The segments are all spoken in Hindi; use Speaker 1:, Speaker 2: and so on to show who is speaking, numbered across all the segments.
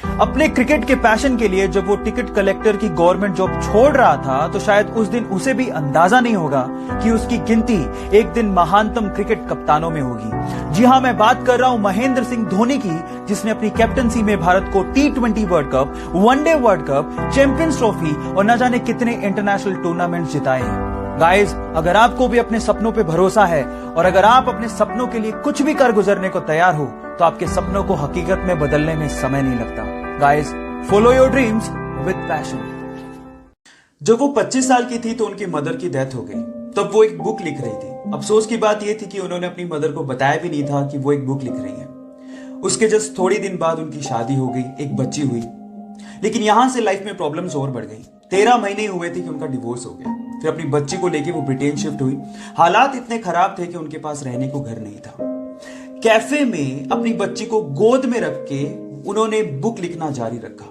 Speaker 1: अपने क्रिकेट के पैशन के लिए जब वो टिकट कलेक्टर की गवर्नमेंट जॉब छोड़ रहा था तो शायद उस दिन उसे भी अंदाजा नहीं होगा कि उसकी गिनती एक दिन महानतम क्रिकेट कप्तानों में होगी। जी हां, मैं बात कर रहा हूं महेंद्र सिंह धोनी की, जिसने अपनी कैप्टनसी में भारत को T20 world cup, one day world cup, champions trophy और न जाने कितने इंटरनेशनल टूर्नामेंट जिताए हैं। गाइस, अगर आपको भी अपने सपनों पे भरोसा है और अगर आप अपने सपनों के लिए कुछ भी कर गुजरने को तैयार हो तो आपके सपनों को हकीकत में बदलने में समय नहीं लगता। Guys, follow your dreams with passion. जब वो 25 साल की थी तो उनकी मदर की डेथ हो गई। तब वो एक बुक लिख रही थी। अफसोस की बात यह थी कि उन्होंने अपनी मदर को बताया भी नहीं था कि वो एक बुक लिख रही है। उसके जस्ट थोड़ी दिन बाद उनकी शादी हो गई, एक बच्ची हुई। लेकिन यहां से लाइफ में प्रॉब्लम्स और बढ़ गई। 13 महीने हुए थे कि उनका डिवोर्स हो गया। फिर अपनी बच्ची को लेके वो ब्रिटेन शिफ्ट हुई। हालात इतने खराब थे कि उनके पास रहने को घर नहीं था। कैफे में अपनी बच्ची को गोद में रख के उन्होंने बुक लिखना जारी रखा,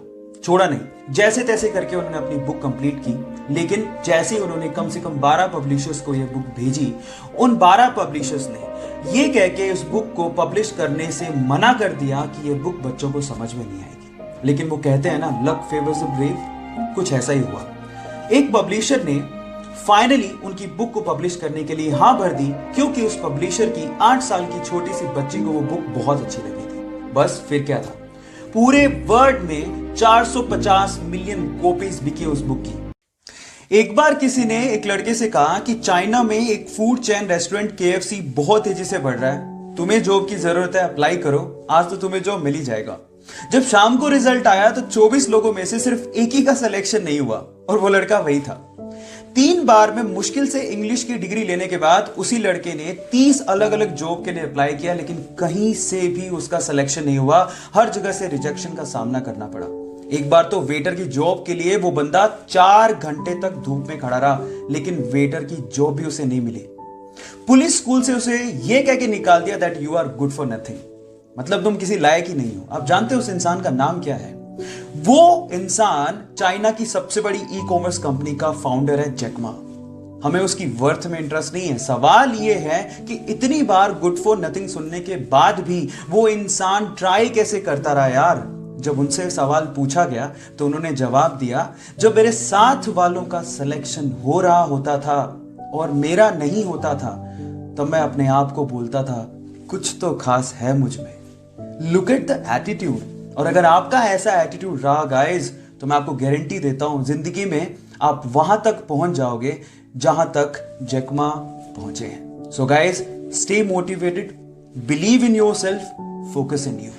Speaker 1: छोड़ा नहीं। जैसे तैसे करके उन्होंने अपनी बुक कंप्लीट की। लेकिन जैसे ही उन्होंने कम से कम 12 पब्लिशर्स को यह बुक भेजी, उन 12 पब्लिशर्स ने यह कह के उस बुक को पब्लिश करने से मना कर दिया कि यह बुक बच्चों को समझ में नहीं आएगी। लेकिन वो कहते हैं ना, लक फेवर्स द ब्रेव, कुछ ऐसा ही हुआ। एक पब्लिशर ने फाइनली उनकी बुक को पब्लिश करने के लिए हाँ भर दी, क्योंकि उस पब्लिशर की 8 साल की छोटी सी बच्ची को वो बुक बहुत अच्छी लगी थी। बस फिर क्या था, पूरे वर्ल्ड में 450 मिलियन कॉपीज बिकी उस बुक की। एक बार किसी ने एक लड़के से कहा कि चाइना में एक फूड चेन रेस्टोरेंट KFC बहुत तेजी से बढ़ रहा है, तुम्हें जॉब की जरूरत है, अप्लाई करो, आज तो तुम्हें जॉब मिल ही जाएगा। जब शाम को रिजल्ट आया तो 24 लोगों में से सिर्फ एक ही का सिलेक्शन नहीं हुआ और वो लड़का वही था। 3 बार में मुश्किल से इंग्लिश की डिग्री लेने के बाद उसी लड़के ने 30 अलग अलग जॉब के लिए अप्लाई किया, लेकिन कहीं से भी उसका सिलेक्शन नहीं हुआ। हर जगह से रिजेक्शन का सामना करना पड़ा। एक बार तो वेटर की जॉब के लिए वो बंदा 4 घंटे तक धूप में खड़ा रहा, लेकिन वेटर की जॉब भी उसे नहीं मिली। पुलिस स्कूल से उसे यह कह के निकाल दिया that you are good for nothing, मतलब तुम किसी लायक ही नहीं हो। आप जानते हो उस इंसान का नाम क्या है? वो इंसान चाइना की सबसे बड़ी ई-कॉमर्स कंपनी का फाउंडर है, जैक मा। हमें उसकी वर्थ में इंटरेस्ट नहीं है। सवाल यह है कि इतनी बार गुड फॉर नथिंग सुनने के बाद भी वो इंसान ट्राई कैसे करता रहा यार। जब उनसे सवाल पूछा गया तो उन्होंने जवाब दिया, जब मेरे साथ वालों का सिलेक्शन हो रहा होता था और मेरा नहीं होता था, तब मैं अपने आप को बोलता था कुछ तो खास है मुझ में। Look at the attitude. और अगर आपका ऐसा एटीट्यूड रहा गाइस, तो मैं आपको गारंटी देता हूं जिंदगी में आप वहां तक पहुंच जाओगे जहां तक जैक मा पहुंचे हैं। So guys, stay motivated, believe in yourself, focus in you.